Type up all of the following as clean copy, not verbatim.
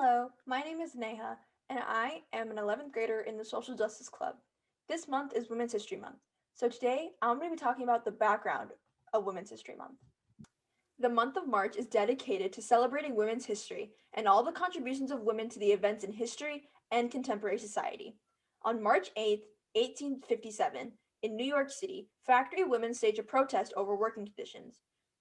Hello, my name is Neha, and I am an 11th grader in the Social Justice Club. This month is Women's History Month, so today I'm going to be talking about the background of Women's History Month. The month of March is dedicated to celebrating women's history and all the contributions of women to the events in history and contemporary society. On March 8th, 1857, in New York City, factory women staged a protest over working conditions.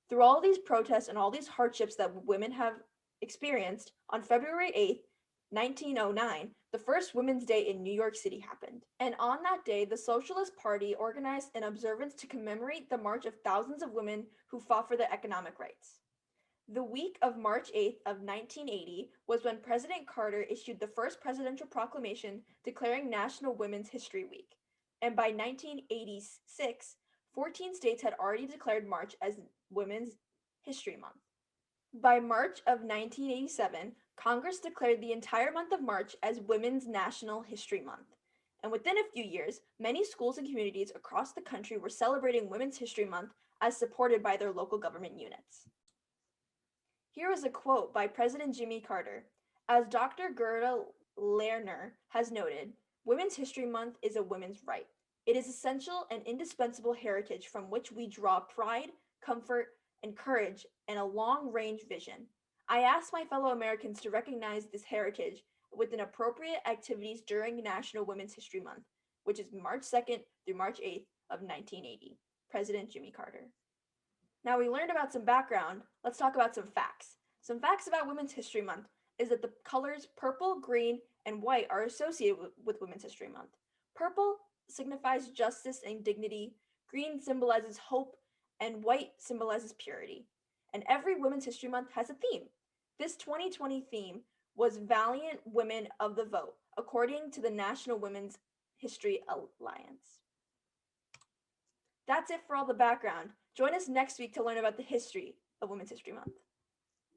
Through all these protests and all these hardships that women have experienced, on February 8th, 1909, the first Women's Day in New York City happened. And on that day, the Socialist Party organized an observance to commemorate the march of thousands of women who fought for their economic rights. The week of March 8th of 1980 was when President Carter issued the first presidential proclamation declaring National Women's History Week. And by 1986, 14 states had already declared March as Women's History Month. By March of 1987, Congress declared the entire month of March as Women's National History Month. And within a few years, many schools and communities across the country were celebrating Women's History Month as supported by their local government units. Here is a quote by President Jimmy Carter. As Dr. Gerda Lerner has noted, Women's History Month is a women's right. It is essential and indispensable heritage from which we draw pride, comfort, and courage and a long-range vision. I ask my fellow Americans to recognize this heritage with an appropriate activities during National Women's History Month, which is March 2nd through March 8th of 1980. President Jimmy Carter. Now we learned about some background, let's talk about some facts. Some facts about Women's History Month is that the colors purple, green, and white are associated with Women's History Month. Purple signifies justice and dignity, green symbolizes hope, and white symbolizes purity. And every Women's History Month has a theme. This 2020 theme was Valiant Women of the Vote, according to the National Women's History Alliance. That's it for all the background. Join us next week to learn about the history of Women's History Month.